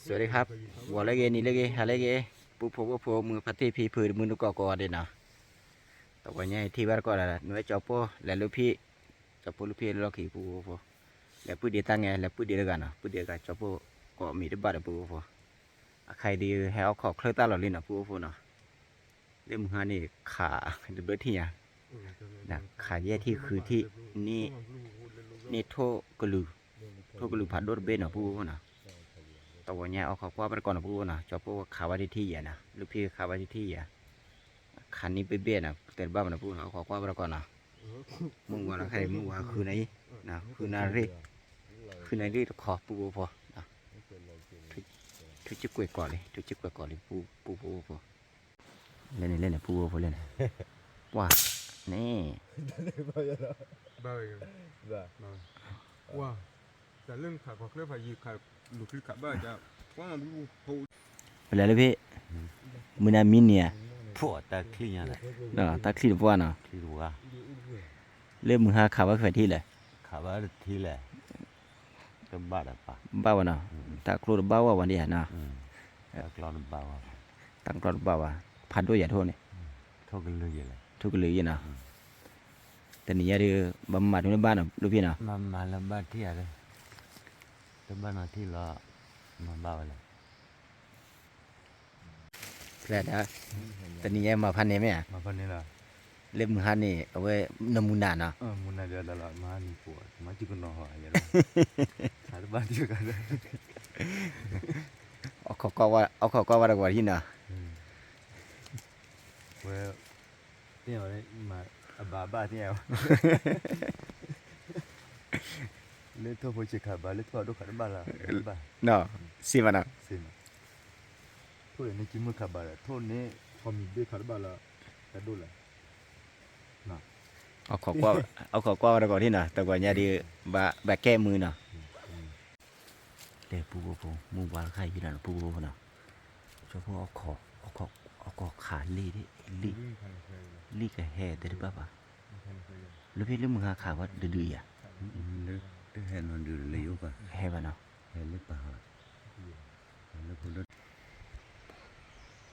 สวัสดีครับวัวเล็กนี่เล็กฮาเล็กปุ๊บปุ๊บมือพัดที่พีผืนมือนุกกอเด่นนะต่อไปเนี่ยที่บ้านก็อะไรหน่วยจอปโป้แล้วลูกพี่จอปโป้ลูกพี่เราขี่ปุ๊บปุ๊บแล้วปุ๊บเดียวตั้งไงแล้วปุ๊บเดียวกันนะปุ๊บเดียวกันจอปโป้ก็มีได้บ้านปุ๊บปุ๊บใครดีให้เอาขอเคลื่อนตาหล่อลิ้นนะปุ๊บปุ๊บเนาะเรื่องมือนี่ขาเดือดที่เนี่ยนะขาแย่ที่คือที่นี่โทกลือผัดโดดเบนนะปุ๊บปุ๊บนะตัวเนี้ยเอาเขาคว้าไปก่อนนะพูดนะจอพวกขาวที่ที่อ่ะนะลูกพี่ขาวที่อ่ะคันนี้ไปเบี้ยนะแต่บ้านนะพูดเอาเขาคว้าไปก่อนนะมึงว่าใครมึงว่าคือไหนนะคือนารีขอปูพอนะทุกจิกกวยก่อนเลยทุกจิกกวยก่อนเลยปูพอเล่นเนี่ยปูพอเล่นว้านี่บ้าเลยบ้าว้าแต่เรื่องขาดเครื่องพายีขาดหลุดคือขาดบ้าจะว่ามันดูโหเป็นไรเลยพี่มือนามินเนี่ยพวกตาคลีอะไรเนาะตาคลีบัวเนาะคลีบัวเริ่มมือหาข่าวว่าใครที่เลยข่าวว่าที่แหละก็บ้าอะปะบ้าวะเนาะตากรูดบ้าววันนี้เนาะตากรอนบ้าตั้งกรดบ้าวพันด้วยอย่าโทษนี่ทุกข์เลยเลยทุกข์เลยเนาะแต่นี่ยังดื้อบำบัดในบ้านนะลูกพี่เนาะมาแล้วบ้านที่อะไรแล้วบ้านที่เรามาบ้าอะไรแล้วนะแต่นี่ยังมาพันนี่ไหมอ่ะมาพันนี่ละเล่มพันนี่เอาไว้นมุนนานเนาะมุนน่าจะละมาหนึ่งปวดมาจิกุนนอหอยอะไรหาบ้านที่กันเลยเอาเขาก็ว่าอะไรกว่าที่เนาะเว้ยเนี่ยอะไรมาบ้าที่เอาเล่นทั่วโพชิคาบ้าเล่นทั่วดูขันบ้าละบ้าเนาะสิมันเนาะสิทั่วนี้กินมือขับบ้าละทั่วนี้พอมีเด็กขันบ้าละแต่ดูละเอาเขาก็อะไรกว่าที่เนาะแต่ว่าเนี่ยดื้อแบบแก้มือเนาะเดี๋ยวปูมือวางไข่ยี่นั่นปูเนาะชอบพวกเอาคอขาลีกับแห่ได้หรือเปล่าแล้วพี่เรื่องมึงหาข่าวว่าดื้ออ่ะเลือแห่นอนดูเลยยุบอ่ะแห่ป่ะเนาะแห่เล็บป่าแล้วพูด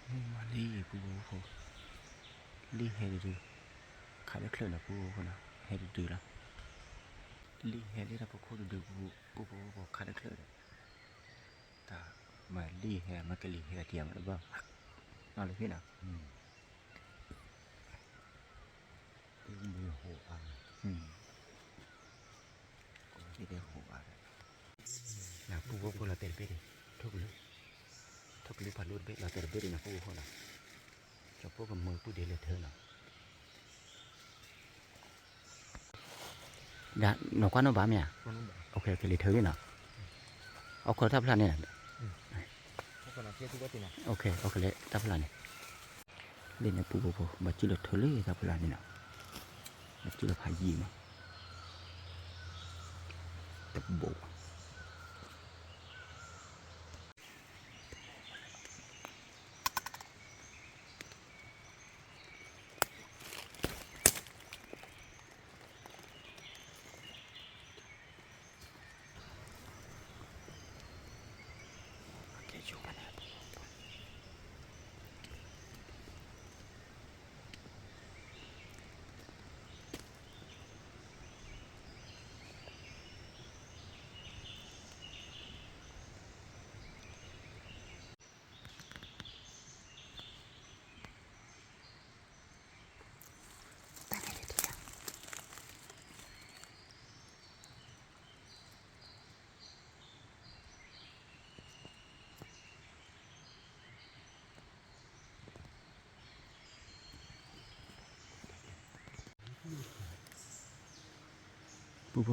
มึงมาลีปูลีแห่ดื้อขาได้เคลื่อนนะปูนะแห่ดื้อแล้วลีแห่ลีนะพวกคนดื้อปูขาได้เคลื่อนแต่มาลีแห่มันก็ลีแห่เทียมหรือเปล่าเอาเลยพี่นะมีโหอ่ะที่ได้หัวนะปูเราเตะไปดิทุกลือผ่านรุ่นไปเราเตะไปดินะปูเขานะจะพวกกับมือปูเดียวเลยเธอเนาะเดี๋ยวหนูกว่าน้องบ้ามั้ยโอเคเลยเธอเนาะเอาคนทับพลันเนี่ยโอเคเลยทับพลันเนี่ยเล่นนะปูบัดจิโร่เธอเลยทับพลันเนี่ยเนาะบัดจิโร่พายีมั้งตะโบ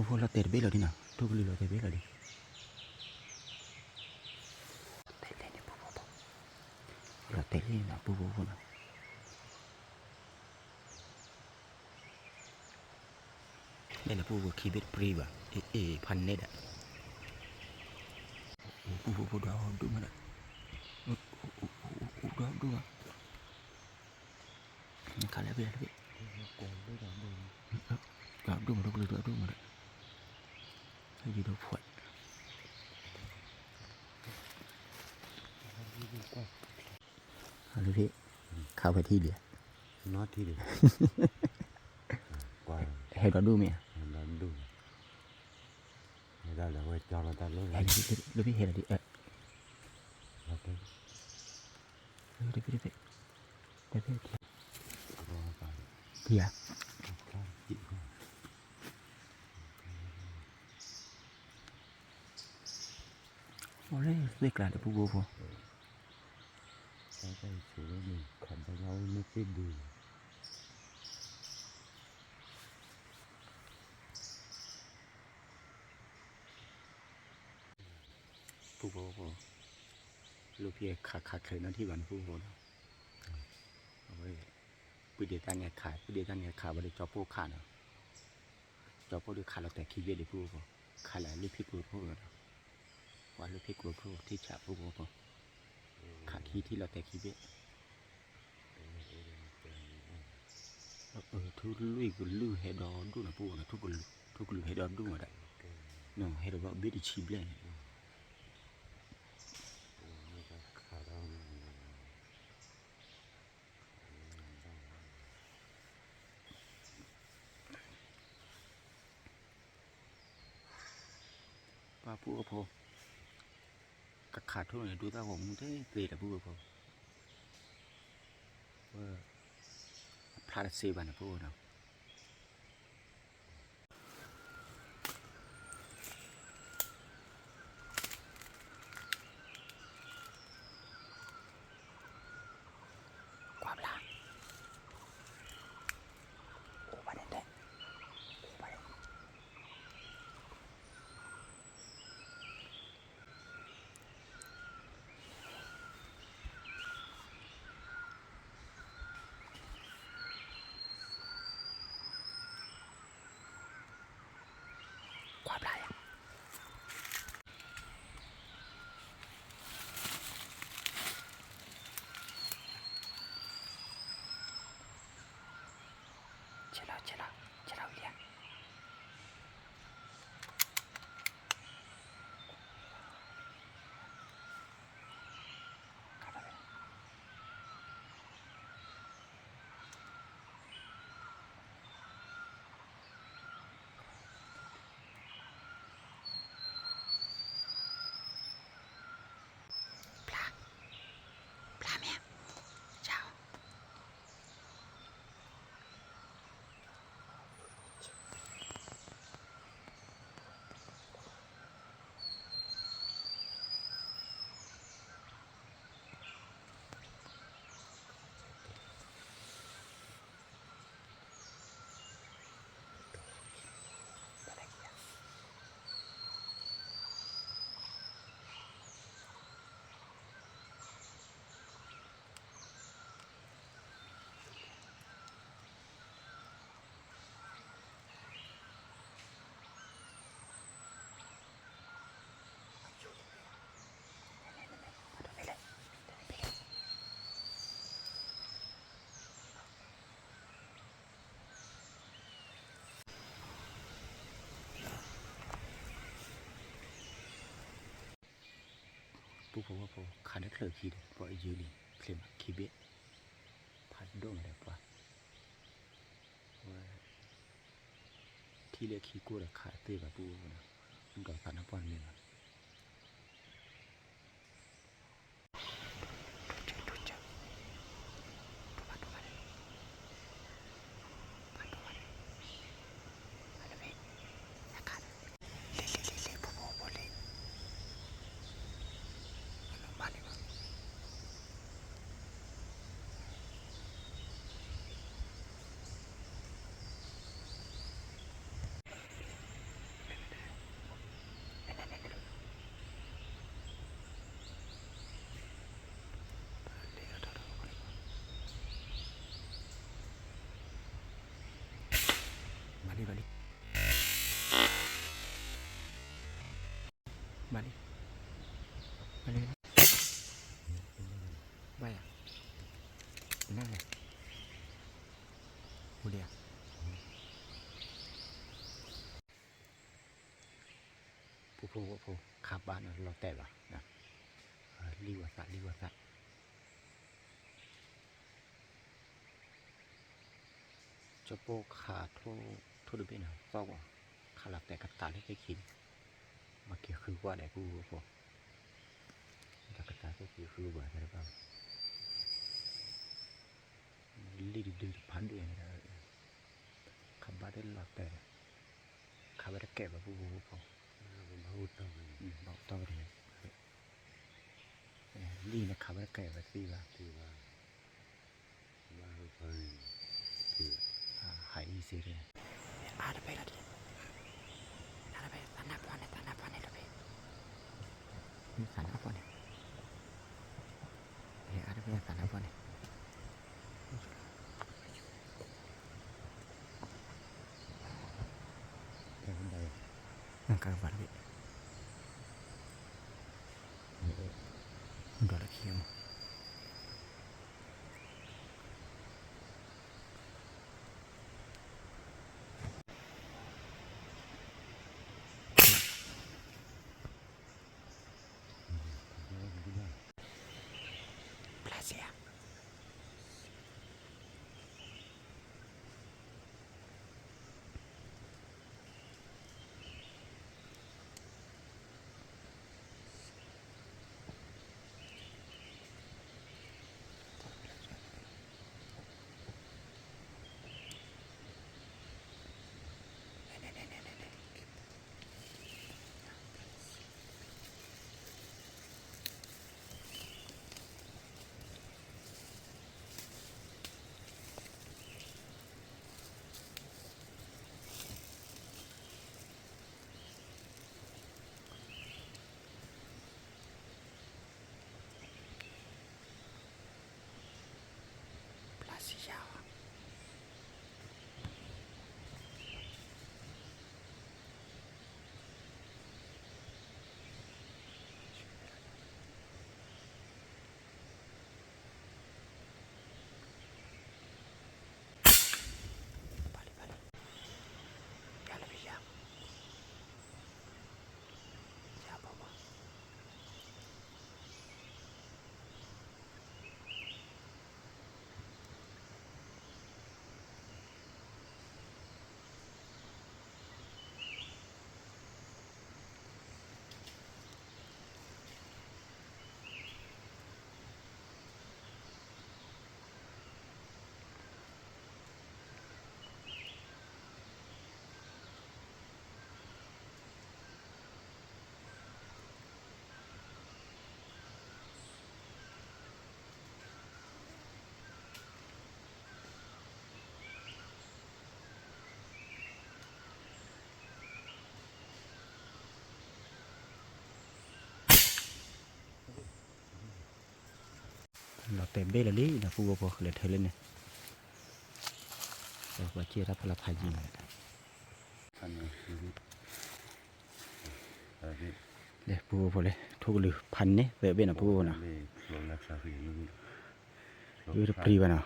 ปูเราเตะเบี้ยเราดินะทุกลือเราเตะเบี้ยเราดิเตะเนี่ยปูเราเตะนี่นะปูนะนี่นะปูคีย์เบ็ดปรีบะพันเน็ตอ่ะปูดาวดูมันอ่ะดูอ่ะนี่ขาเล็บเบี้ยเลยดูมันดูมันให้ดูพวด ลูกพี่เข้าไปที่เดียว nó thì được qua ให้เราดูไหม nó đủ người ta là quay cho người ta luôn ลูกพี่เห็นอะไรดิnó cái ลูกพี่rồi phải เพีย cho chị thôi โอ้เลยเด็กหลานเด็กผู้บัว cái số mình khẩn cho nhau mới cái đường ผู้บัวลูกพี่ขาดเคยนั่นที่วันผู้บัวเอาไว้ปีเดียวตั้งไงขาดปีเดียวตั้งไงขาดวันเดียวจอผู้ขาดเนาะจอผู้ด้วยขาดเราแต่ขี้เบี้ยเด็กผู้บัวขาดแล้วลูกพี่กลัวผู้เนาะว่าลูกพี่กลัวผู้ที่ฉาผู้บัวขาดขี้ที่เราแต่ขี้เบี้ยทุกลุยก็ลุยให้ดอนดูนะผู้นะทุกลุยให้ดอนดูมาได้เนาะให้เราว่าเบี้ยดิชีเบี้ย khả năng ป้าพูดก็พอขาดเท่าไหร่ดูตาผมได้เกลียดพูดก็พอว่าพลาดเซบันพูดเนาะความรักโอ้ประเด็นเด็ดประเด็นความรักเชล่าเรียนปลาแม่เจ้าผู้พบว่าพอขาดนักเลิกขี้เด็กพอไอ้ยืนเคลมขี้เบี้ยพัดด้งอะไรปะว่าที่เรียกขี้กู้ราคาเตี้ยแบบปูนะมันก็พัดน้ำปอนเนี่ยนะมาดิไม่อะนั่นแหละโอเดียผู้ขับบ้านเราแต่ละนะรีวาสะ จะโปขาทั่วดูเป็นซอกว่าขาหลับแต่กัดตาได้ไปกินมาเกี่ยวคือว่าไหนกูพอกัดตาได้คือว่าอะไรบ้างลีดื้อพันด้วยนะขับบ้าได้หลับแต่ขับไปได้แก่แบบกูพอบอกต่อไปเลยลีนะขับไปได้แก่แบบตีว่าหายอีซีเลยadaไปละดิadaไปtanah apa nih lebih ini tanah apa nih ada punya tanah apa nih Angkat apa lagi udah lagi ya Plaza Jawa balik ya lebih jauh siapa bangเราเต็มได้แล้วนี่นะฟูบอเลยเธอเล่นเนี่ยเราไปเชียร์รับพลังพายิงเลยฟูบอเลยทุกหรือพันเนี่ยเว็บนะฟูบอนะยูทูบพรีวะนะ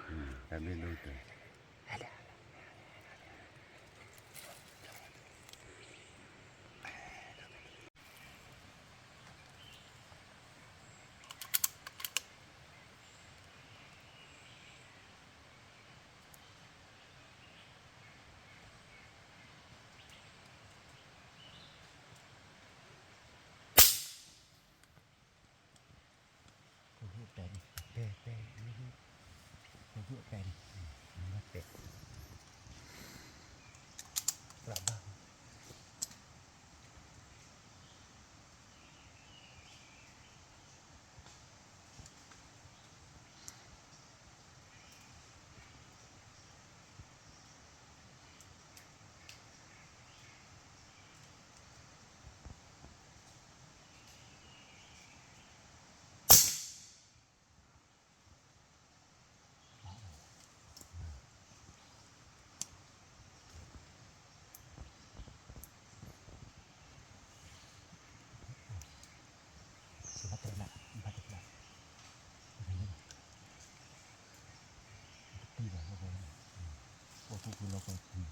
พวกเราก็นี่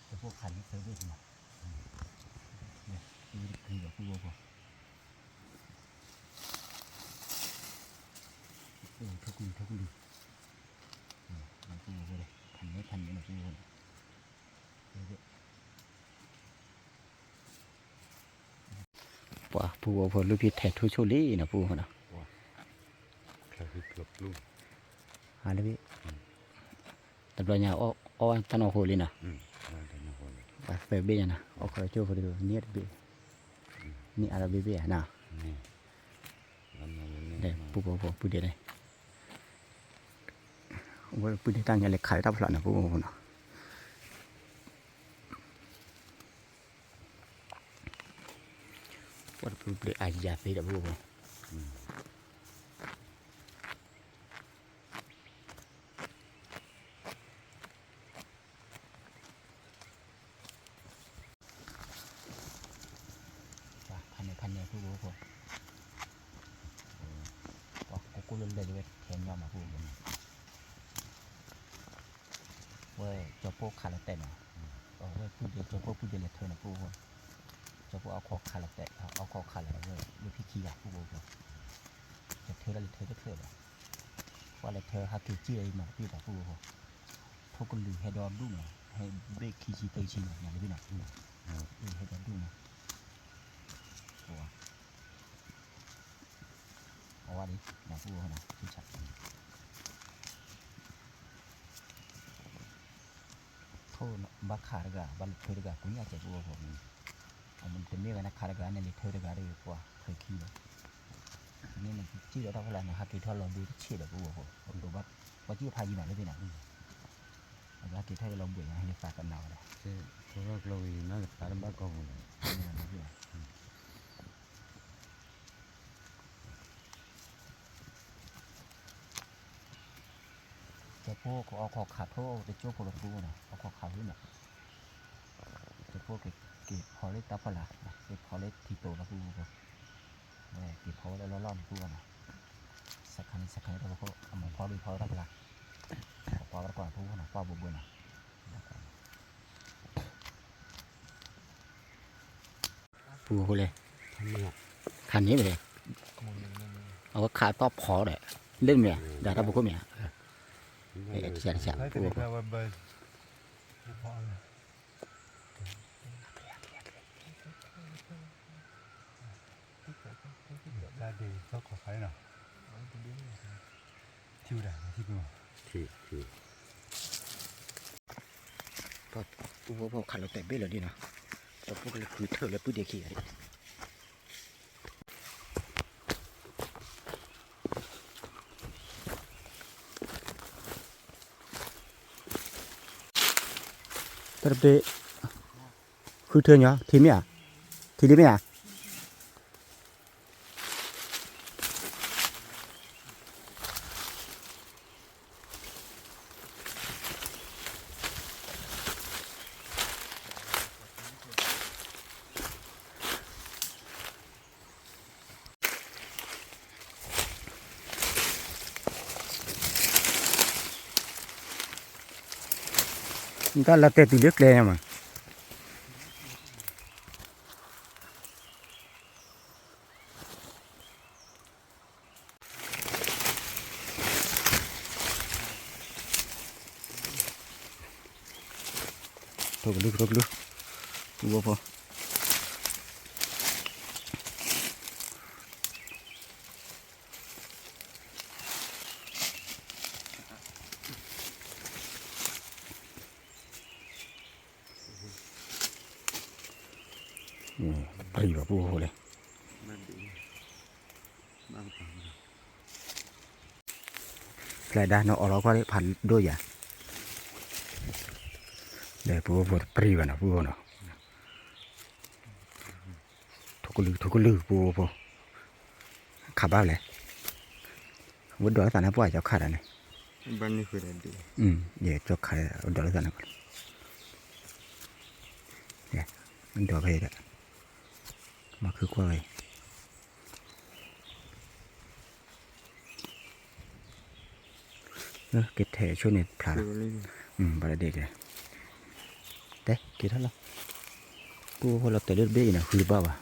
จะพวกขันเซอร์วิสมาเนี่ยคือแบบพวกเราทุกคนมันพวกเราเลย พันนี้นะผู้ว่าผู้ว่าพอลูกพี่แททุชุลีนะผู้นะ แค่ที่กลับลูก อะไรพี่แต่ปัญญาอ้อตันอโคลีนะ นั่นแต่ไม่คนเลย ไปเฟเบียนะออกคอยช่วยพอดีเนี่ยบีนี่อะไรบีนะ นี่นั่นนั่นนี่ เดี๋ยวผู้บอกผู้เดียวเลยว่าผู้เดียวตั้งใจเลยขายทับหลังนะผู้บอกนะว่าผู้เดียวอาจจะไปแต่ผู้บอกพันเนี่ยผู้บอกว่ากูเล่นเลยด้วยแทนยอมมาผู้บอกว่าจะพวกคาราเต้นอ่ะว่าผู้เดียวจะพวกผู้เดียวเลยเธอนะผู้บอกจะพวกเอาคอคาราเต้เอาคอคาราเว้ยลูกพี่ขี้อยากผู้บอกจะเธอแล้วเธอจะเธอเลยว่าเลยเธอหาคือเจี๊ยมาพี่แต่ผู้บอกพวกคนลือให้ดอมดูหน่อยให้เบรกขี้ชีเตยชีหน่อยอย่างนี้หน่อยให้ดอมดูนะเอาว่าดินะผู้บอกนะที่ชัดโทษบักขาดกะบัลเธอดกะคุณอยากจะผู้บอกมันเป็นเรื่องนะขาดกะเนี่ยเลยเธอดกะได้กว่าเคยขี้เลยนี่มันจี้เราเท่าไหร่นะฮะกี่ท่อนเราดูที่เชี่ยแบบผู้บอกผมดูว่าจี้พายีหน่อยเลยพี่นะแล้วกี่ท่อนเราเบื่อให้ฝากกันเอาเลย ใช่เพราะว่าเราอีนั่นตามบ้านกองเลย จะพวกเอาขอขาดโทษจะโจ้พลฟูนะเอาขอขาดขึ้นนะจะพวกเก็บพอเล็กตับพละเก็บพอเล็กทีโตแล้วฟูก็เก็บพอแล้วล่อนฟูนะสักครั้งเราก็เอาหมอนพอดูพอรับละพอรับก่อนฟูนะพอบุบนะฟูเลยคันนี้เลยเอาขาต้อพอเลยเล่นเมียด่าทับบุกเมียเสียฟู ได้ดีก็ขอใช้หน่อยทิวได้ที่กูที่ ก็พวกขันเราแต่เบี้ยเลยดีนะแต่พวกเราคือเธอแล้วพูดเดียขี้อะไรแต่เบี้ยคือเธอเนี่ยทีนี้อ่ะทีนี้ไหมอ่ะก็เราเตะตีเล็กเลยมั้งถูกลึกดูพอปรีแบบพูเลยใครได้เนาะเราก็ได้พันด้วยอย่างเดี๋ยวพูดปรีกันนะพูดเนาะทุกลือพูขับบ้าเลยวุ้นดอยสันนะพวกไอ้เจ้าขาดอะไร บ้านนี้คืออะไรดี เดี๋ยวเจ้าขาดวุ้นดอยสันนะเนี่ยมันดอยไปเลยมาคือกล้วยเก็บแถช่วยเนี่ยผ่านบาร์เด็กเลยเต้เกี่ยวกับกูพอเราเตะเลือดเบี้ยนะคือบ้าวะ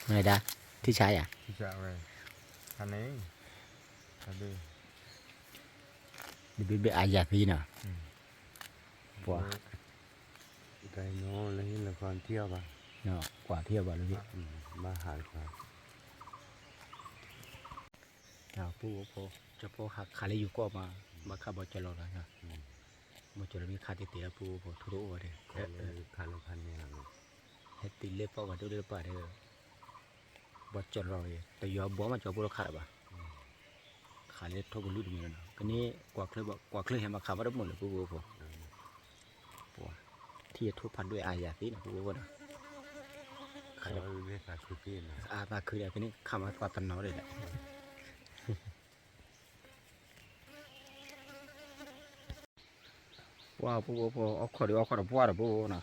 อะไรด้าที่ใช้อ่ะ ที่จะอะไร คันนี้คันนี้ đi biết biết ai giặt gì nào ว่าไก่น้องแล้วนี่ละครเที่ยวป่ะ nó quả thiêu vào luôn biết มาหาก่อน nào pu pu cho pu khá lấy dụng qua mà khá bao giờ rồi nha bao giờ mình khá thì tiền pu pu thu đổ vào đây คันละพันเนี่ย hết tiền lấy bao vào đâu được bao đây bao giờ rồi tại giờ bố mà cho pu khá là khá lấy thôi còn lút nhiều nữa cái này quả khơi hay mà khá vào đất một là pu pu puที่จะทุบพันด้วยอายาตีนะพูดว่า เขาเรียกว่าคือพี่นะ มาคือเดี๋ยวนี้คำว่าตันน้อยเลยแหละว้าวพูดเอาขอดีเอาขอดพูดอะพูดนะ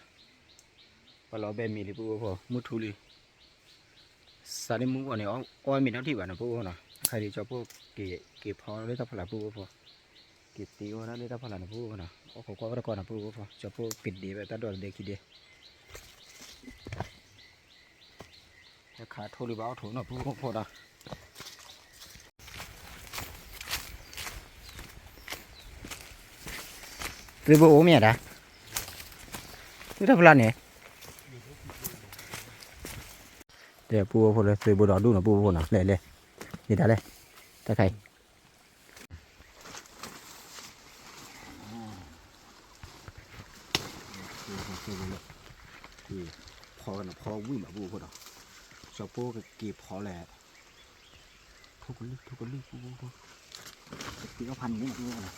พอเราแบบมีเลยพูดมุทุลีสารมุกอันนี้อ้อยมีน้ำที่บ้านนะพูดนะใครที่ชอบพูดเก็บพอได้ทับพลังพูดเก็บตีวันนั้นได้ทับพลังพูดนะเอาขอก็ได้ก่อนนะพูดชอบพูดปิดดีไปตัดดอกเด็กกี่เดียขาโทรหรือเปล่าโทรหน่อยพูดอ่ะซื้อโบโอเมียดะซื้อทับลันเนี่ยเดี๋ยวปูพูดเลยซื้อโบดอดูหน่อยปูพูดหน่อยเลยนี่ได้เลยตะไคร้พอกันพอวิ่งแบบปูพูดอ่ะชอบปูกับกีบพอแหละทุกคนลึกปูตีก็พันนี่ปูนะ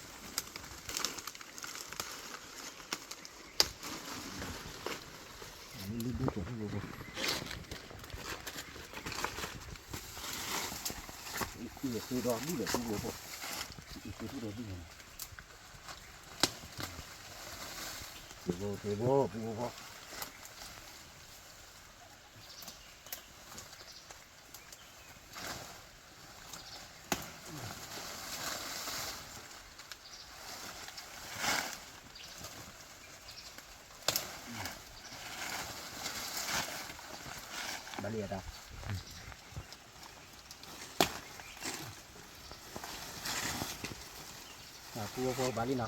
ลึกตัวปูคือรอดูเลยปูคือรอดูเลยเทโบปูบาเลียดปูบาลีนะ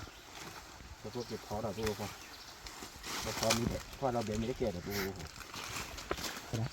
ปูเก็บพอหน่อยปูพอมีแต่พอเราเบี้ยมีได้เกี่ยวแต่ปูนะ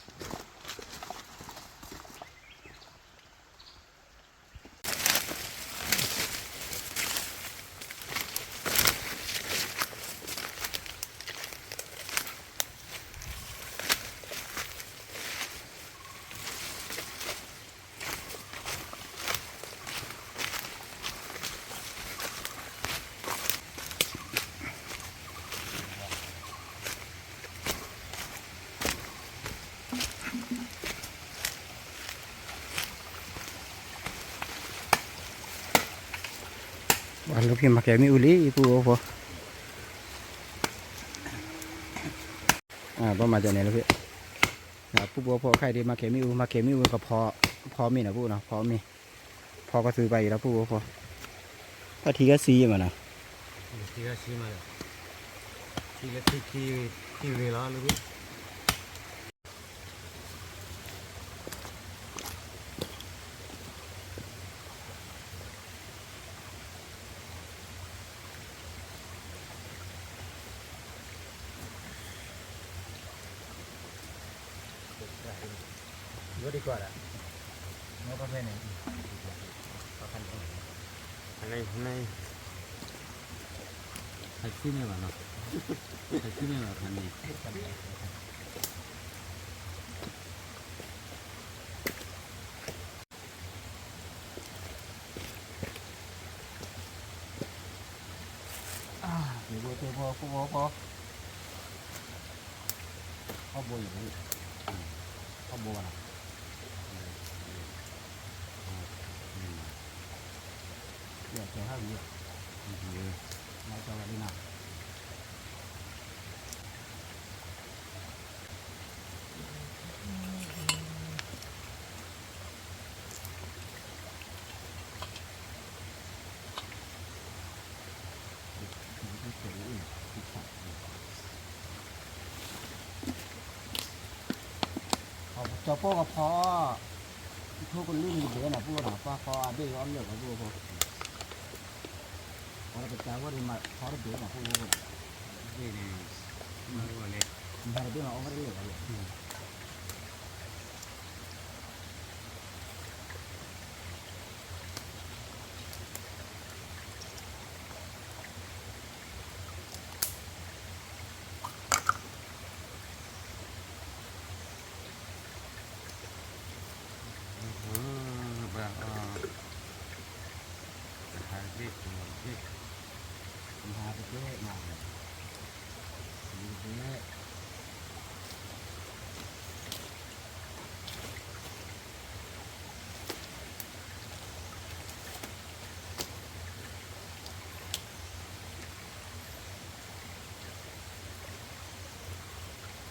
วันลูกพี่มาแก่มีอุลีปูพอประมาณจะไหนลูกพี่ปูพอใครที่มาแก่มีอุก็พอมีนะปูนะพอมีพอก็ซื้อไปแล้วปูพอถ้าทีก็ซีมานะ ที่ก็ชี้มาเลยที่เล็กที่เวลาเลยเยอะดีกว่าละน้องก็แค่ไหนข้างในใครซื้อไม่หวานเนาะใครซื้อไม่หวานพันนี้เดี๋ยวพอข้าวโบอย่างนี้ข้าวโบนะเดี๋ยวจะให้เยอะมาจะวันนี้นะจอโป้กับพอ พวกคนลื่นเดือดนะพวกน่ะป้าคอเบี้ยอ้อมเหลือกับพวกพอเราไปจ้างว่าดีมาพอเราเดือดนะพวกน่ะ นี่นี่มาดูเลย มันได้เบี้ยมาอ้อมไม่ได้เหลือกันเลย แบบหาเด็กเด็ก มันหาไปเยอะมากเลยเยอะ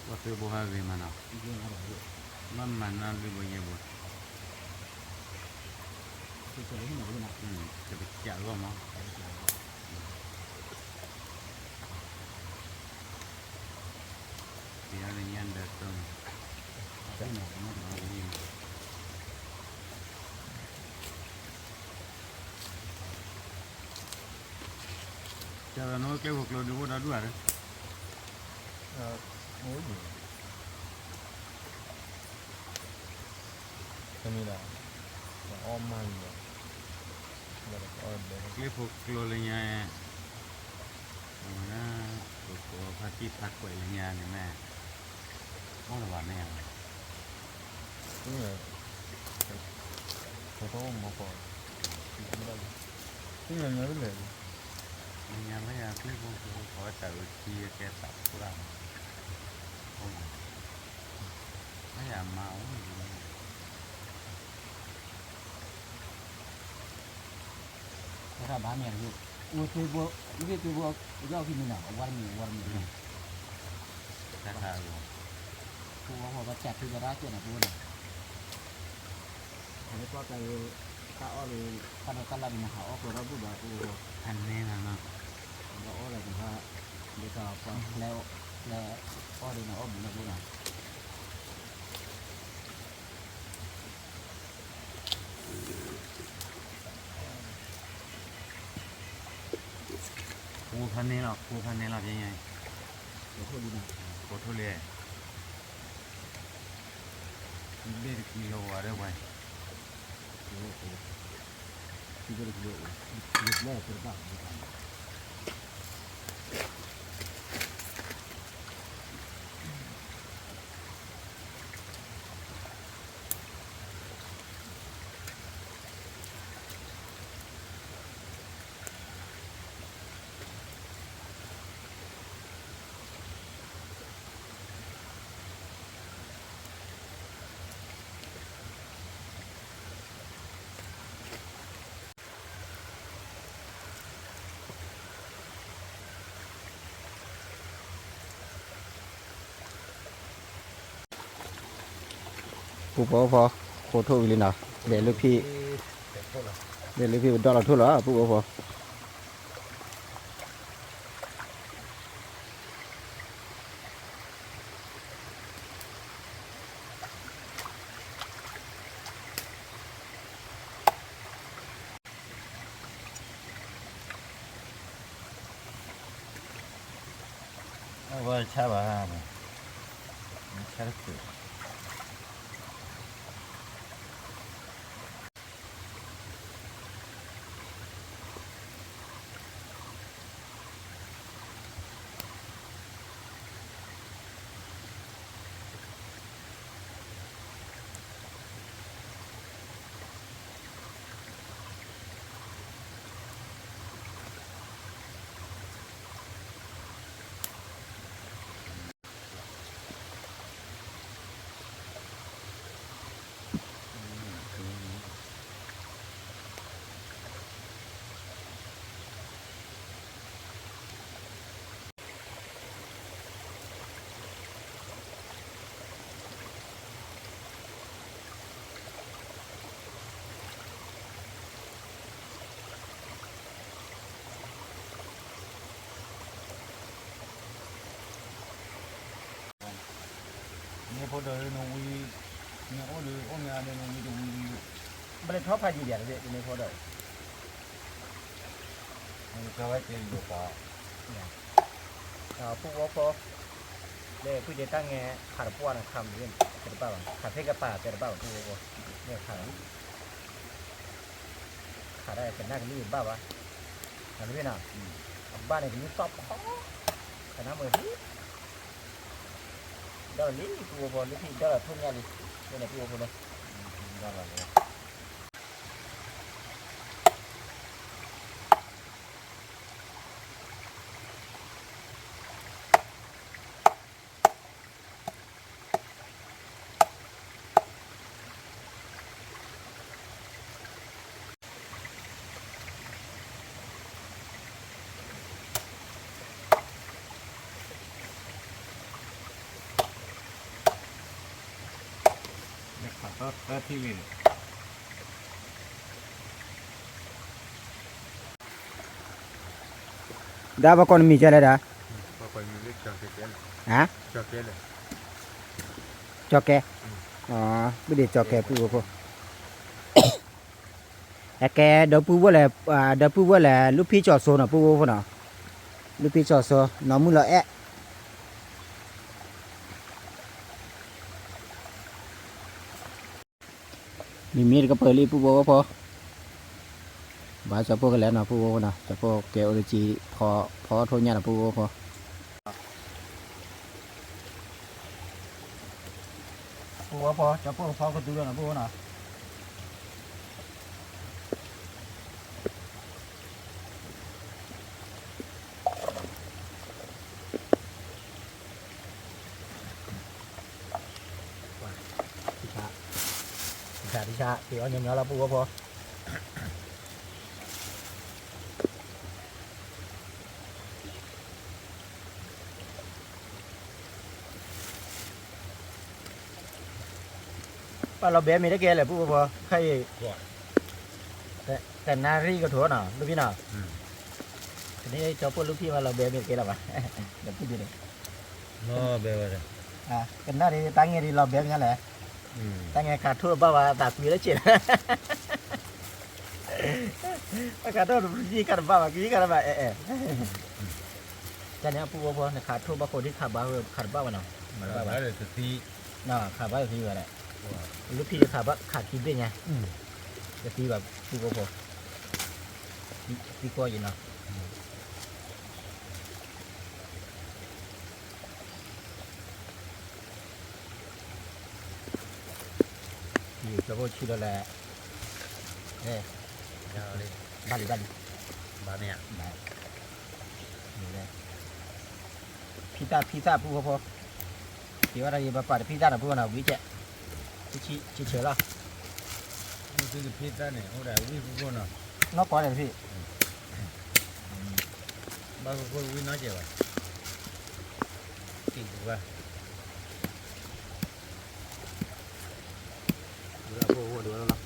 ว่าคือบัวเวมันอ่ะ เยอะอะไรเยอะ มันนั่นหรือบัวเยี่ยบัว คือเจอที่ไหนด้วยนะ จะไปเจาะก็มั้งเดี๋ยวเรียนเด็กต้อง ได้หน่อยนะ เอาอยู่เจ้าโน้ตแกบอกเราดูว่าดูอะไร โอ้ยก็มีละอ้อมมันเลยแล้วก็อ้อมเลย แกบอกเราเลยไงนะบอกพัดที่พักไว้เลยไงเนี่ยแม่ต้องระวังเนี่ย นี่ไงเขาต้องมาก่อนไม่ได้นี่ไงไม่เลย nhà mấy clip của khỏi tự chia ke tập của làm mấy nhà máuถ้าบ้านเนี่ยอยู่วัวตัววัววัวตัววัวเจ้าที่มีหนังวันมี chắc là rồi ตัวหัวกระจัดที่จะรักเจ้าหน้าตัวน่ะอันนี้ก็ไปข้าอ้อเลยข้าลำหาอ้อตัวเราบุบะตัว anh nên là nó เราอ้ออะไรกันว่าเดี๋ยวก็พอแล้วอ้อดีนะอ้อบุญนะบุญนะ khu thân nên là như này เดี๋ยวพูดดีนะ có thôi liền đi được kilo ở đâu vậy เดี๋ยวที่จะได้เยอะหยุดแรกเป็นบ้าง phụ bố phò khổ thôi lên nào để lúc khi đo là thôi là phụ bố phò cha bà ha mà cha đất tử nghe phố đời nó uy nghe ô đời ô nhà đây nó uy ไม่ได้ทอดพายีเดียดเลยในพอดอย มันก็ไว้กินอยู่ป่ะ ผู้ว่าพอเลยผู้จะตั้งไงขาดป้อนคำเรื่องเสร็จเปล่าขาดเทกระป่าเสร็จเปล่าผู้ว่าเนี่ยขาดได้เป็นหน้ากันนี่บ้าวะอันนี้น่ะบ้านเนี่ยมีซอบคอแต่น้ำมือที่เดี๋ยวนี้ผู้ว่านี่ที่เดี๋ยวทุ่งยาดิเนี่ยผู้ว่าเลยได้เลย ก็ที่วิน ดาบก่อนมีเจอเลยดา พอไปมีเล็กจากเกน ฮะ จากเกนเลย จอกแกอ๋อไม่ได้จอกแกปูพอแกเดี๋ยวปูว่าแหละเดี๋ยวปูว่าแหละลูกพี่จอดโซนอ่ะปูพอเนาะลูกพี่จอดโซน้องมือละแอะมีมีดก็เปิดรีปูว่าพอบาจะพวกกันแล้วนะปูว่านะจะพวกแกออริจิพอโทนยานะปูว่าพอปูว่าพอจะพวกพอก็ดูแล้วนะปูว่านะ ที่ชาที่เอาอย่างเงี้ยเราปูว่าพอว่าเราเบี้ยมีได้เกลเลยปูว่าพอใครแต่นารีก็ถั่วหน่อลูกพี่หน่อทีนี้เจ้าพูดลูกพี่ว่าเราเบี้ยมีเกลหรอวะเดี๋ยวพูดดีเลย no เบลเลย กันนารีตั้งไงดีเราเบี้ยงั้นแหละตั้งไงขาดทั่วบ้าว่าตากวีแล้วเจ็ดขาดทั่วยี่กันบ้าว่ายี่กันบ้าจะเนี้ยปูว่าพอขาดทั่วบ้าคนที่ขาดบ้าขาดบ้าวันเนาะ มาเลยสติ น่ะขาดบ้าทีว่าแหละลูกพี่ขาดบ้าขาดกินได้ไงจะทีแบบปูว่าพอทีก็อยู่เนาะอยู่จะพูดชื่ออะไรเนี่ยบ้านหรือบ้าน บ้านเนี่ย นี่เลยพิซซ่าพูดพอที่ว่าอะไรบ้าป่าพิซซ่าน่ะพูดว่าวิเจชิเฉยละ นี่คือพิซซ่าเนี่ยโอ้ได้วิ่งพวกน่ะ นอกก่อนเลยพี่ บ้านพวกวิ่งน้อยเจ๋อกินดูว่า ดูแล้วพูดดูแล้วล่ะ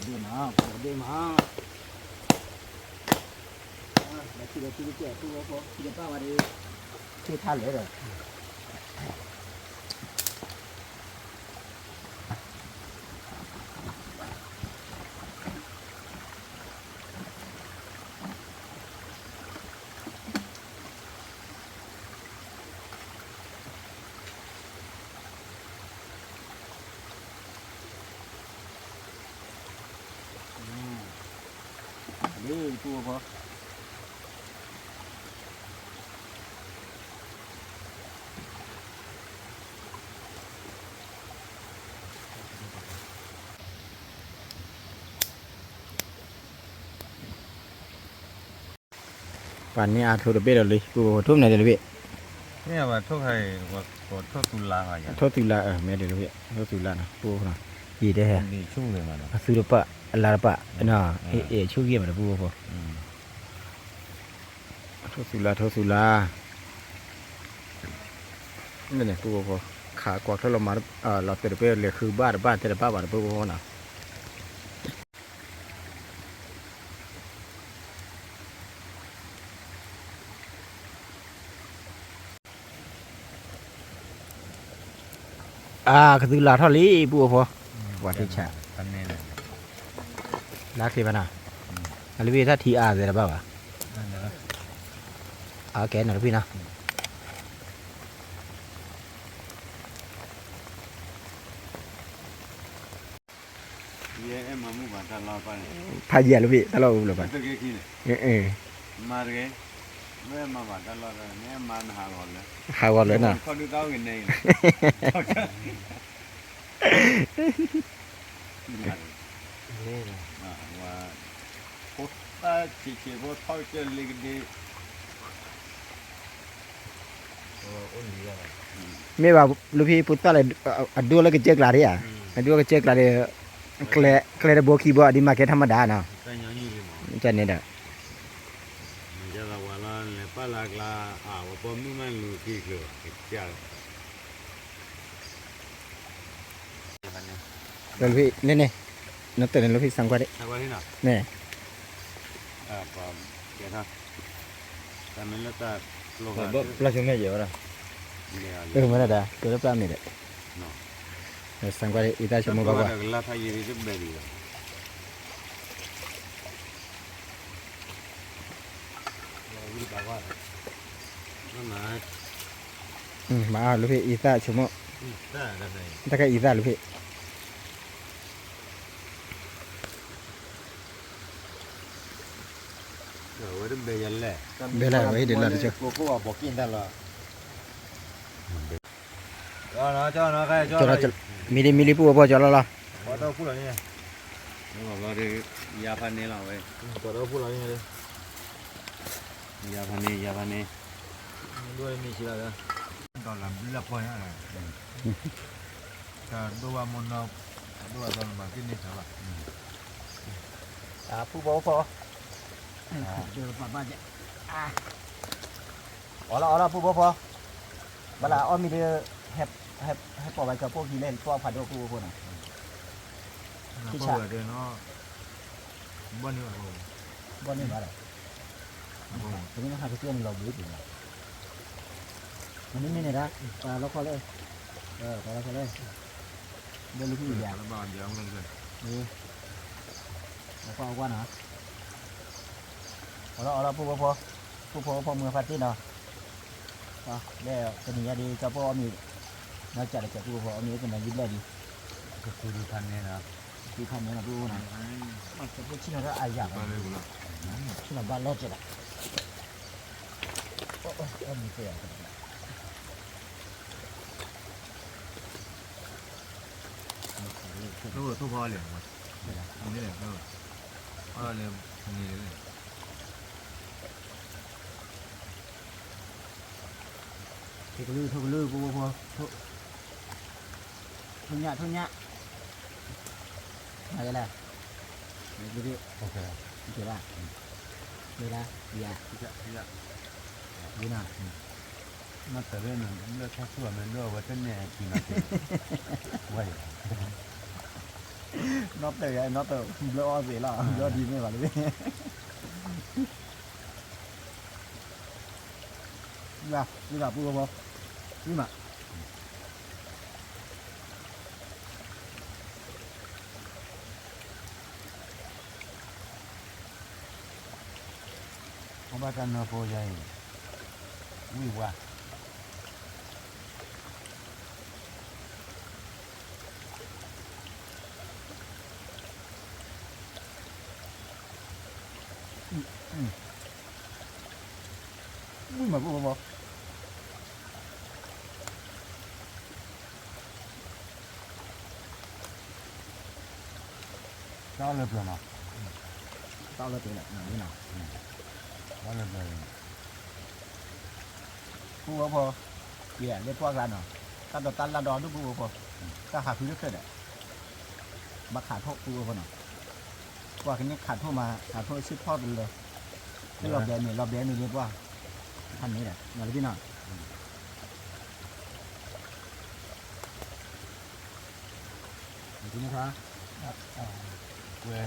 ดีมาแล้วที่เราที่เจ้าพูดว่าพอที่ป้าว่าดีที่ท่านเลยเลยนี่พูดพอป่านนี้อาทุเรเบลเลยกูทุ่มไหนเดี๋ยวพี่ เนี่ยว่าทุกใครว่ากดทุกตุลาอะไรอย่าง โทษตุลาแม่เดี๋ยวพี่โทษตุลานะปูนะยีได้ฮะ ดีชุ่มเลยมัน ซื้อปะลาปะน่ะชูเกี่ยมนะปูพอโทษตุลานี่เนี่ยปูพอขากว่าถ้าเรามาเราเตะเปเลยคือบ้านเตะบ้านปูพอนะ คือลาทอลีปูพอว่าที่ฉะ กันแน่เลย ลาคือปะนะอันนี้ถ้าทีอาร์เสร็จแล้วป่าว นั่นแหละ แกหน่อยพี่นะ เย่มามุกันตลอดไป พายเยี่ยลูกพี่ตลอดเลยป่ะ ตัวเกี่ยกิน มา เกแม่มาบ้านตลอดเลยเนี่ยมันหาก่อนเลย หาวันเลยนะ เขาดูเต้ากินเองนี่นะว่าพุทธชิชิพุทธเขาจะเลี้ยงดีอุ่นดีอะไร ไม่ว่าลูกพี่พุทธอะไรดูแล้วก็เจ๊กลาดิอ่ะดูก็เจ๊กลาดิเคลร์บัวคีบัวดีมาเก็ตธรรมดาเนาะ แต่ยังอยู่ดีมั้ง จะเนี่ยเด้อ จะละวันละเนี่ยป้าลักละว่าพอมีมันลูกกี่กิโลเจ้า ลูกพี่นี่นักเตะลูกพี่สั่งกว่าดิ ทำอะไรนะ นี่ ปั๊มเดี๋ยวนะแต่มันแล้วแต่โลกะ เราชมไม่เยอะละ เนี่ย มาได้ตัวละปลาไม่ได้สั่งกว่าดิอีตาชมบอกว่า ละท้ายยืดเบรีนั่นนะ มาลูกพี่อีตาชม แต่กันไหน ตะกอีตาลูกพี่ ว่าจะเบยันแหละ เบลล่าไว้เดี๋ยวเราจะ กูบอกกินได้ละ เจ้าเนาะใครเจ้า จะมิลิปูพอจะละ พอเราพูดอะไรเนี่ยเราได้ยาพันนี้เราเว้ย ตัวเราพูดอะไรเนี่ย ยาพันนี้ ด้วยมีชีวิต ตอนหลังเลือกพอยอะไรแต่ตัวมันเราตัวตอนมากินนี่ใช่ป่ะ ผู้บอกพอเจอป้าเจ้อ๋อละผู้บอกพอเวลาอ้อมีเดือให้ปล่อยไปกับพวกที่เล่นพวกผัดโดกูพวกน่ะ ที่ฉะเดินเนาะบ้านนี่ว่า บ่นี่มาเลยทีนี้นะครับเพื่อนเราบู๊อยู่มันนี่เนี่ยนะเราขอเลยขอเราขอเลยเดินลูกพี่อย่าง แล้วบ้านยังนั่นเลย นี่เราขอเอาว่านะเอาละผู้พอมือพัดที่เนาะแล้วจะมีอะไรกับพ่อมีนอกจากจะผู้พอมีเป็นอะไรยิ้มได้ดี ก็คือดูทันเนี่ยนะ ที่ทำเนี่ยนะผู้นะมันจะพูดที่นั่นก็อายอย่าง มาเลยกูละ ที่นั่นบ้านรอดจะละโอ้มีเสียง ตู้พอเหลี่ยมมั้ยอันนี้เหลี่ยมเหลี่ยมนี่เลย ทุกลือผู้พอทุกเนี้ยอะไรล่ะดูดิ โอเค เดี๋ยวละอย่าดูนะ น่าจะเล่นเลือกแค่ส่วนมันด้วยว่าจะแน่กินอะไรไว้ น็อตเตอร์เลือดเสียละเลือดดีไม่หวานเลยนี่ละผู้พอนี่มาเขาบ้านนโปใหญ่วิวว่า นี่มาผู้พอ เจ้าเลยเปล่า เต้าเลยตัวเนี่ยนี่นะ เจ้าเลยเปล่า ผู้พอเกี่ยเรียกพวกร้านเนาะการต่อตันร้านดอนทุกผู้พอก็หาพื้นเกิดเนี่ยมาขาดโทษผู้พอเนาะว่ากันนี้ขาดโทษมาขาดโทษชิดทอดเลยที่รอบแดนนี่เรียกว่าท่านนี้แหละอย่าเลยพี่น้องจริงนะครับ เว้ย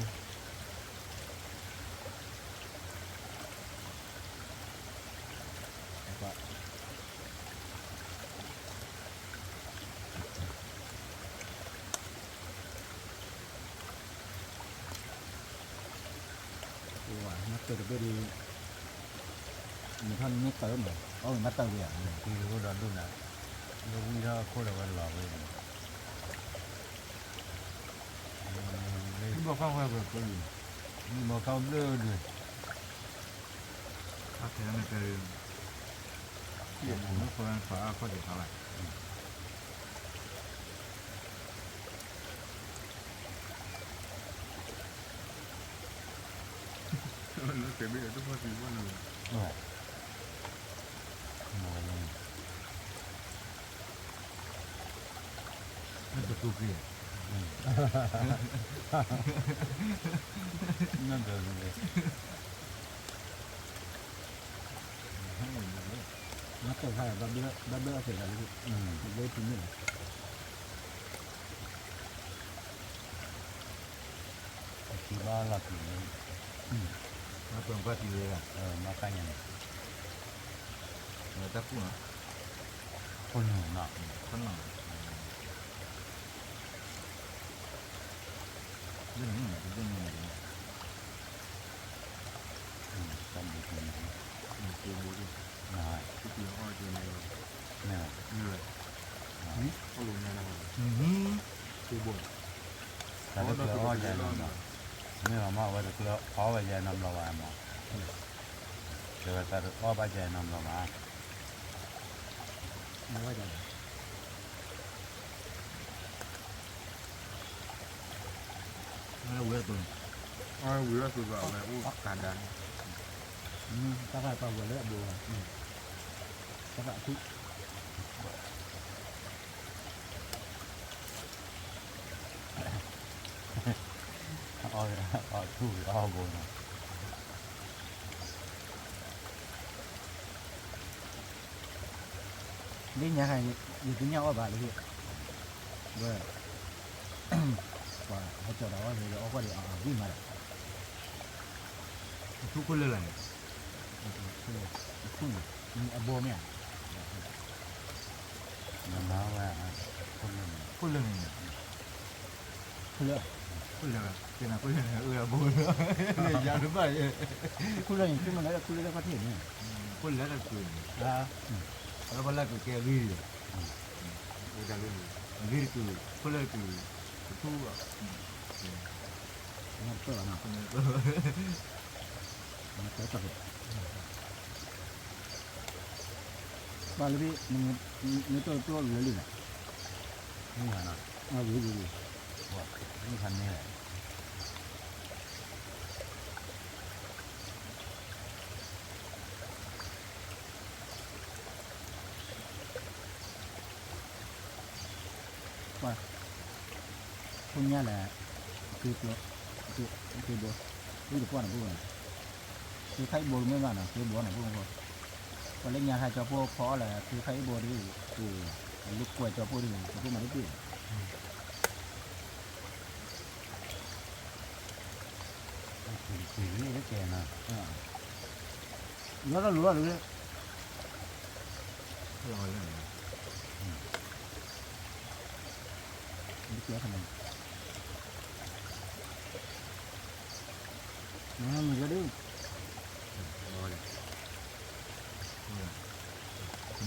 เกิดไปดีมีท่านนี้เติมเลยเอามาเติมเลย ที่รู้ดอนดูนะรู้วิธีโคตรวันหลอกเลย ที่บอกข้างว่าแบบก็อยู่ นี่มาเข้าเลือดเลย ถ้าแค่นั้นก็เกี่ยวกับคนฝาก็จะเท่าไหร่แล้วเก็บไว้ทุกคนสิว่าหนึ่ง นั่นจะตู้เกียร์นั่นเดินเลย มาเติมให้ดับเบิ้ลเสร็จแล้วพี่เบิ้ลทิ้งเลย ที่บ้านเราถึง มาเติมก็ทีเลยอ่ะ มากันยัง เราจะพูดนะ คนหนุ่มเนาะ ข้างหลังเรื่องนี้เรื่องนี้ จำดีคนนี้ เกี่ยวกับ น่า ที่เกี่ยวอ้อยเกี่ยวกับ เนี่ย นี่เลยเขาลงในนั้นคือบ่น แต่ถ้าเกิดอ้อใหญ่นำเราไม่มาว่าว่าถ้าเกิดอ้อใหญ่นำเราว่ามาเกิดแต่อ้อใหญ่นำเรามา ไม่ว่าจะไม่เวอร์ตัว อ้อยวิวคือแบบอะไรอู้การดัน ถ้าใครปลาเวอร์เลือดบัวถ้าใครทุก อ้อทู่อ้อบน นี่ยังไงอยู่ที่เนี่ยว่าบาทเลยพี่เว้ยว่าเขาเจอเราว่าเดี๋ยวเอาก็เดี๋ยวเอาวิ่งมาเลย ทุกคนเลยแหละ ขึ้นมีอโบเนี่ย น้ำน้ำว่าคนหนึ่ง พูดเรื่องนี้ คุณเลือก พูดเรื่องเป็นอะไรพูดเรื่องบ่นเลยยาวหรือเปล่า คุณเลือกอย่างขึ้นมาแล้วคุณเลือกประเทศเนี่ย พูดแล้วก็คือ แล้วก็แรกก็แกวีกูจะเล่นวีคือพูดเลยคือทุกอ่ะ มันเปิดเนาะมันเปิดต่อบ้านเลยพี่มันตัวเหลือเลย นี่เหรอเนาะ เอาอยู่ ว่านี่คันนี้แหละ คุณเนี่ยแหละคือตัวคือบัวคือตัวน่ะพวกนั้นคือใครบัวไม่มาน่ะคือบัวน่ะพวกนั้นคนเล่นยาไทยจะพวกเพราะอะไรคือใครบัวดีคือลูกกล้วยจะพวกดีจะพวกมันได้ดี สีนี่ได้แก่นะ แล้วก็รู้ว่าหรือ รอเลย ไม่เกี่ยวกันนะมันก็ดี รอเลย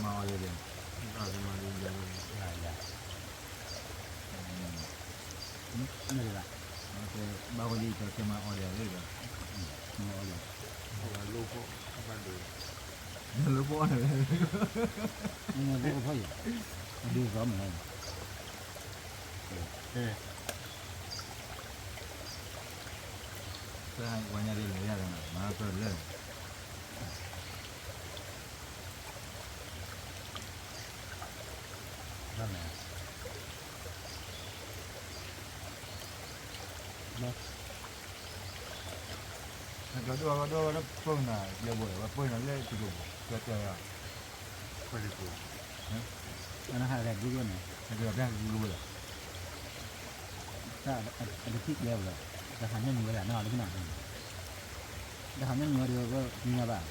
มาเลยเลยอาจจะมาเรียนเรียน หลายอย่าง นี่แหละ โอเคบางทีจะมาออเดอร์เลยแบบ มันเอาอยู่ ลูกพวกบ้านดูลูกพวกอะไร มันก็พออยู่ดูซ้อมเหมือนกัน ใช่วันนี้เรียนอะไรกันมาเปิดเลย นั่นแหละ ก็ดูแล้วเพิ่งน่ะเรียบร้อยว่าเพิ่งน่ะเล่นที่ดูก็เจอไปดู อันนั้นหาแรงดีกว่าเนี่ย เดี๋ยวแรกรู้เลย ถ้าอันที่เดียวเลยจะหันยังมีเวลานอนหรือเปล่าจะหันยังมีเดียวก็มีอะไรบ้าง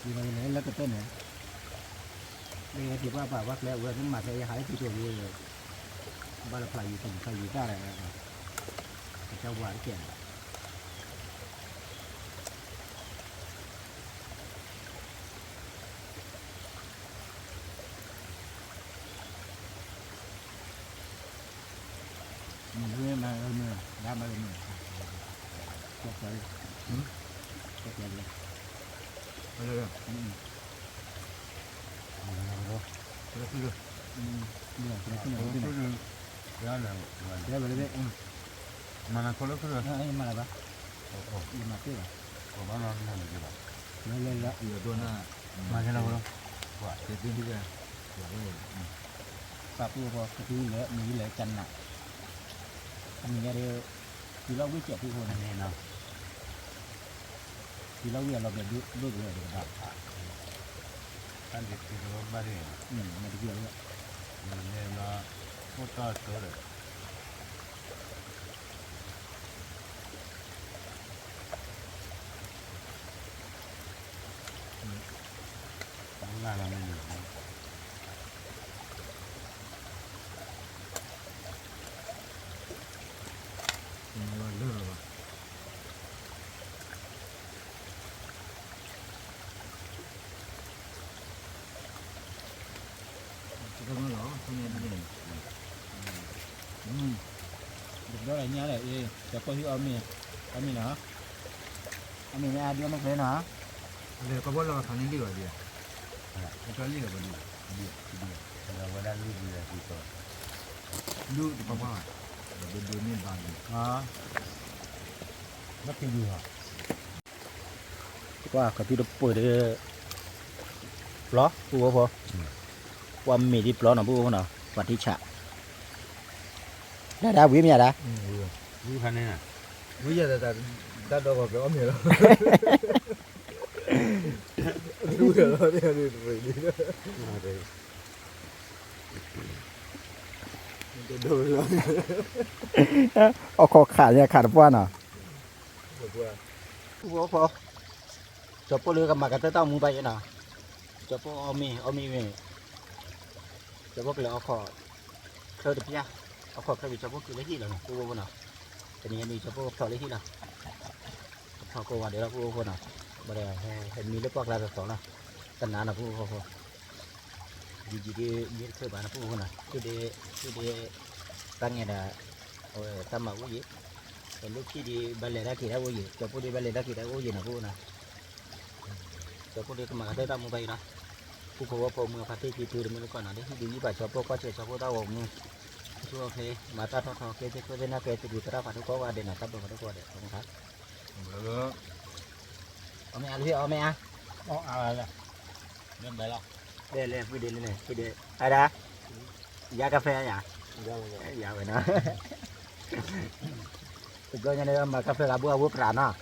ดีไปเลยแล้วก็เต้นเนี่ยเดี๋ยวที่ว่าป่าวัดแล้วเว้ยมันมาใส่หายที่ตัวอยู่บ้านละพลายอยู่ตรงใครอยู่ได้อะไร เจ้าหวานเกี่ยมันเรื่อยมาเมื่อได้มาเมื่อจบเลยจบเลย อะไรอ่ะ 그래 그래 เนี่ยขึ้นขึ้น 그래 ขึ้น 그래 야래 เดี๋ยวไปเลย 만나 그래 그래 ไอ้มาอะไรปะยี่มาเตี้ย 만나 하는 게 봐. เลยเลยละ อยู่ตัวหน้า 마시나 그럼. เจ็ดที่เนี่ย ปากพูดพอคือเหลือมีเหลือจันน่ะอันนี้เดียวคือเราวิจิตรทุกคน 아니 나. คือเราเวียเราแบบดูเลยเดี๋ยวแบบ 한지 그거 말이야. ไม่ได้เกี่ยวเลย 내가 포터 그래. 장난하는 거. เรื่องอะไร ก็ไม่หรอทำไมไม่เด็กđó là nhớ làจะcó hiểu âm mi nữa âm mi ai đưa nó về nữa เดี๋ยวก็บอกเราทำนี่ดีกว่าเดียวก็เรียกว่าดี 내가 원하는 일이야 이거. ดูที่พ่อว่าเดี๋ยวนี่บาง mất cái gì hả? qua cái thứ đó bự đấy ló bùa phò qua mì đi ló nó bùa nào và đi chạ đã quý nhà đã 이거 하네. bây giờ ta đâu có cái ốm nhiều đâu đúng rồi đó đi đi đó đồ rồi khó khả nhà khả qua nào bùa phò cho bùa lừa mà cái tao muốn bay nào cho bùa ôm mi về cho bùa lừa khó khơi được chưa khó khơi bị cho bùa cứ lấy gì rồi bùa nào cái này mi cho bùa khó lấy gì nào khó cô vào để là bùa nào bây giờ hình mi lớp bạc là được nào tận nào là bùa phò gì đi khơi bạn là bùa nào cứ đi tăng nghe là tâm mà cái gì lúc khi đi ballet ra kia cái gì cho bố đi ballet ra kia cái gì nào bố nào cho bố đi cái mà tới tao mua bay đó bố có mua phát thì từ mình còn nào đấy đi như vậy cho bố có chơi cho bố tao mua chua thế mà ta thọ cái bên nào cái từ từ ta phải có qua để nào tao phải có để không khác ông mẹ ăn gì ông mẹ ăn là nên đấy là đây này cái đây ai đã giá cà phê nhỉ giá vậy đó cái coi như này mà cà phê là bữa bữa prana